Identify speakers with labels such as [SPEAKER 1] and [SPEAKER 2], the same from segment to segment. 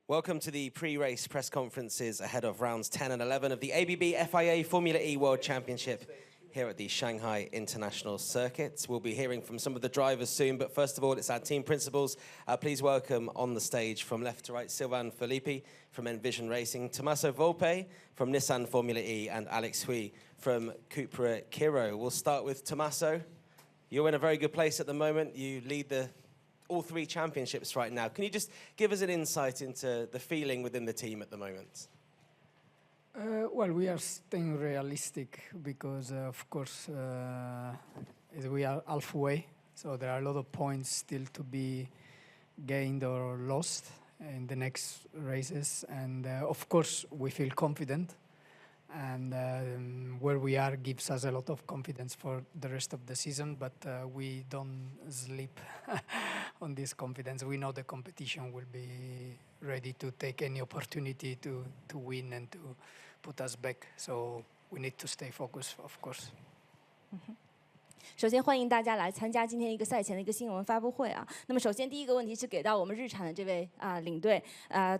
[SPEAKER 1] Welcome to the pre-race press conferences ahead of rounds 10 and 11 of the ABB FIA Formula E World Championship here at the Shanghai International Circuit. We'll be hearing from some of the drivers soon, but first of all, it's our team principals. Please welcome on the stage from left to right, Sylvain Filippi from Envision Racing, Tommaso Volpe from Nissan Formula E, and Alex Hui from Cupra Kiro. We'll start with Tommaso. You're in a very good place at the moment. You lead all three championships right now. Can you just give us an insight into the feeling within the team at the moment?
[SPEAKER 2] Well, we are staying realistic because, of course, we are halfway, so there are a lot of points still to be gained or lost in the next races. And, of course, we feel confident. And where we are gives us a lot of confidence for the rest of the season, but we don't sleep on this confidence. We know the competition will be ready to take any opportunity to win and to put us back. So we need to stay focused, of course.
[SPEAKER 3] Mm-hmm. 首先欢迎大家来参加今天一个赛前的一个新闻发布会啊。那么首先第一个问题是给到我们日产的这位领队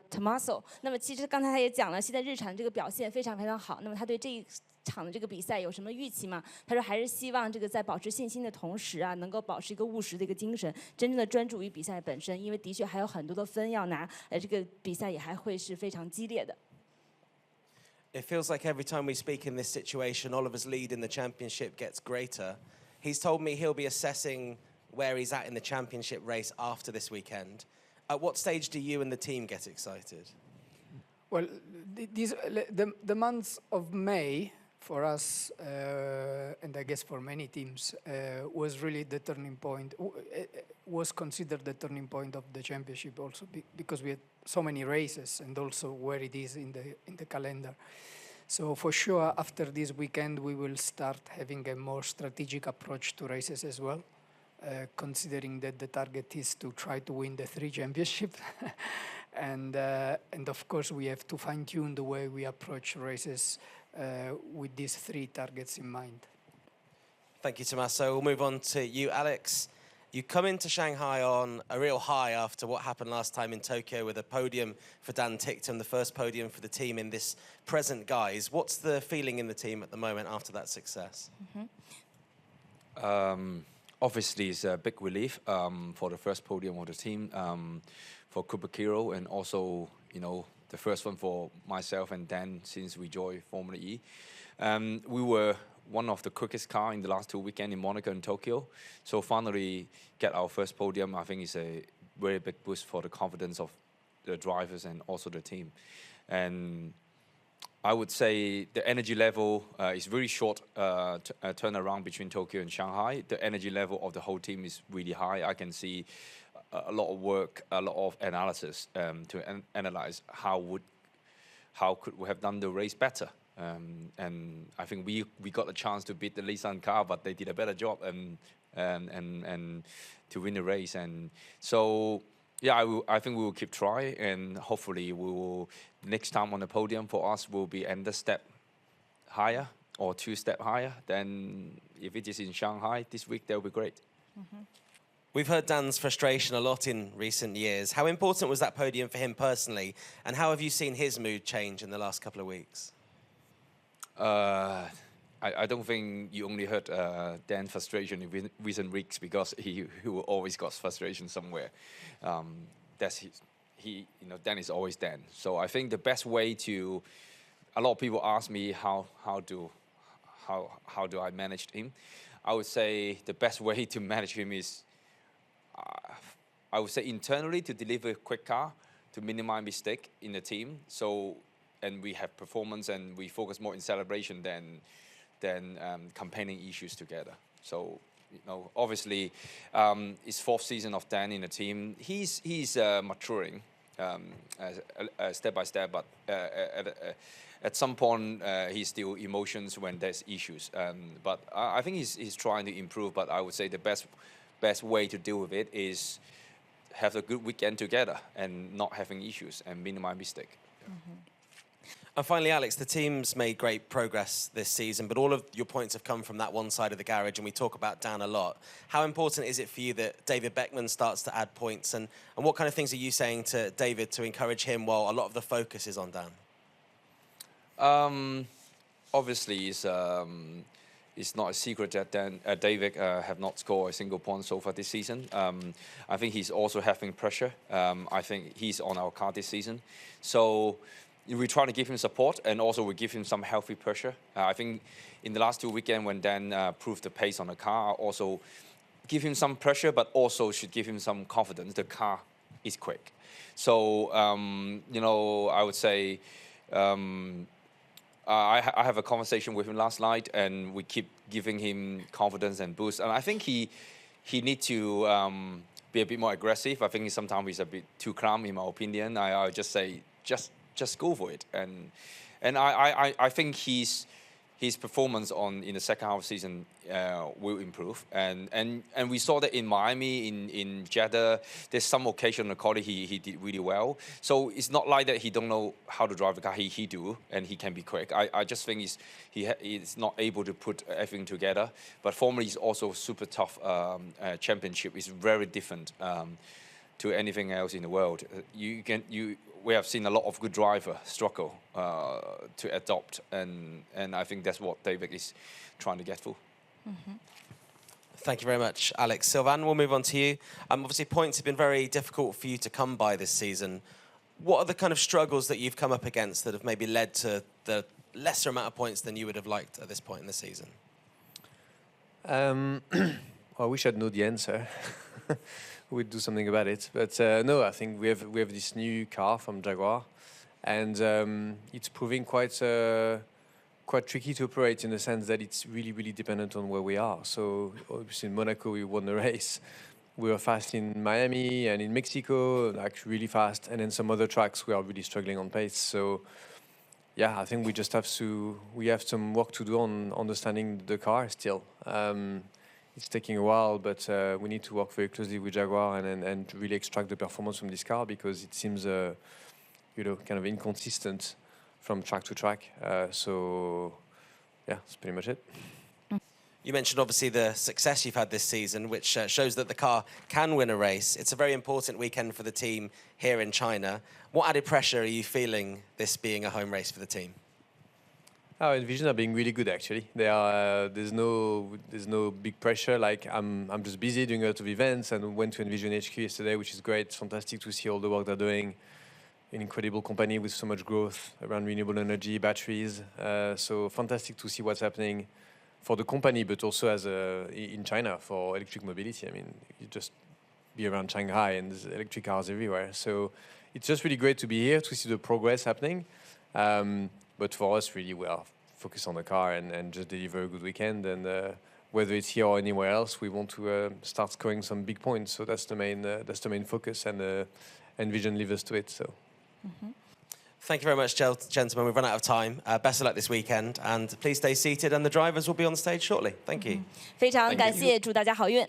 [SPEAKER 3] Tommaso。那么其实刚才他也讲了，现在日产的这个表现非常非常好。那么他对这一场的这个比赛有什么预期吗？他说还是希望这个在保持信心的同时啊，能够保持一个务实的一个精神，真正的专注于比赛本身，因为的确还有很多的分要拿，这个比赛也还会是非常激烈的。
[SPEAKER 1] It feels like every time we speak in this situation, Oliver's lead in the championship gets greater. He's told me he'll be assessing where he's at in the championship race after this weekend. At what stage do you and the team get excited?
[SPEAKER 2] Well, the months of May for us, and I guess for many teams, was really the turning point, was considered the turning point of the championship also because we had so many races and also where it is in the calendar. So for sure, after this weekend, we will start having a more strategic approach to races as well, considering that the target is to try to win the 3 championships. and of course, we have to fine-tune the way we approach races with these 3 targets in mind.
[SPEAKER 1] Thank you, Tommaso. We'll move on to you, Alex. You come into Shanghai on a real high after what happened last time in Tokyo with a podium for Dan Ticktum, the first podium for the team in this present guise. What's the feeling in the team at the moment after that success?
[SPEAKER 4] Mm-hmm. Obviously, it's a big relief for the first podium of the team for Cupra Kiro, and also, you know, the first one for myself and Dan since we joined Formula E. We were one of the quickest car in the last 2 weekends in Monaco and Tokyo. So finally get our first podium, I think is a very big boost for the confidence of the drivers and also the team. And I would say the energy level is very short turnaround between Tokyo and Shanghai. The energy level of the whole team is really high. I can see a lot of work, a lot of analysis to analyze how could we have done the race better. And I think we got a chance to beat the Nissan car, but they did a better job and to win the race. And so, yeah, I think we will keep trying, and hopefully we will, next time on the podium for us will be another step higher or 2 steps higher. Then if it is in Shanghai this week, that will be great.
[SPEAKER 3] Mm-hmm.
[SPEAKER 1] We've heard Dan's frustration a lot in recent years. How important was that podium for him personally, and how have you seen his mood change in the last couple of weeks?
[SPEAKER 4] I don't think you only heard Dan's frustration in recent weeks, because he always got frustration somewhere. You know, Dan is always Dan. So I think the best way to, a lot of people ask me how do I manage him? I would say the best way to manage him is, I would say internally to deliver a quick car, to minimize mistake in the team. So, and we have performance and we focus more in celebration than campaigning issues together. So, you know, obviously, it's 4th season of Dan in the team. He's maturing step by step, but at some point he's still emotions when there's issues. But I think he's trying to improve. But I would say the best way to deal with it is have a good weekend together and not having issues and minimize mistake.
[SPEAKER 3] Mm-hmm.
[SPEAKER 1] And finally, Alex, the team's made great progress this season, but all of your points have come from that one side of the garage, and we talk about Dan a lot. How important is it for you that David Beckman starts to add points, and what kind of things are you saying to David to encourage him while a lot of the focus is on Dan?
[SPEAKER 4] Obviously, it's not a secret that David have not scored a single point so far this season. I think he's also having pressure. I think he's on our car this season. So we try to give him support, and also we give him some healthy pressure. I think in the last 2 weekends when Dan proved the pace on the car, also give him some pressure, but also should give him some confidence. The car is quick. So, you know, I would say I have a conversation with him last night, and we keep giving him confidence and boost. And I think he needs to be a bit more aggressive. I think sometimes he's a bit too calm, in my opinion. I just say, just go for it. And I think his performance in the second half of the season will improve. And we saw that in Miami, in Jeddah, there's some occasion on the quality he did really well. So it's not like that he don't know how to drive the car. He do, and he can be quick. I just think he's not able to put everything together. But Formula is also super tough championship. It's very different to anything else in the world. We have seen a lot of good drivers struggle to adopt, and I think that's what David is trying to get for.
[SPEAKER 1] Thank you very much, Alex. Sylvain, we'll move on to you. Obviously, points have been very difficult for you to come by this season. What are the kind of struggles that you've come up against that have maybe led to the lesser amount of points than you would have liked at this point in the season?
[SPEAKER 5] I wish I'd known the answer. We'd do something about it. But no, I think we have this new car from Jaguar, and it's proving quite tricky to operate in the sense that it's really, really dependent on where we are. So obviously in Monaco we won the race. We were fast in Miami and in Mexico, like really fast. And then some other tracks we are really struggling on pace. So yeah, I think we just have some work to do on understanding the car still. It's taking a while, but we need to work very closely with Jaguar and really extract the performance from this car, because it seems, kind of inconsistent from track to track. So, yeah, that's pretty much it.
[SPEAKER 1] You mentioned, obviously, the success you've had this season, which shows that the car can win a race. It's a very important weekend for the team here in China. What added pressure are you feeling, this being a home race for the team?
[SPEAKER 5] Envision are being really good, actually. There's no big pressure. Like I'm just busy doing a lot of events, and went to Envision HQ yesterday, which is great. It's fantastic to see all the work they're doing. An incredible company with so much growth around renewable energy, batteries. So fantastic to see what's happening for the company, but also in China for electric mobility. I mean, you just be around Shanghai and there's electric cars everywhere. So it's just really great to be here to see the progress happening. But for us, really, we are focused on the car and just deliver a good weekend. And whether it's here or anywhere else, we want to start scoring some big points. So that's the main focus, and Envision leaves us to it. So.
[SPEAKER 1] Thank you very much, gentlemen. We've run out of time. Best of luck this weekend, and please stay seated, and the drivers will be on stage shortly. Thank you.
[SPEAKER 3] 非常感谢，祝大家好运。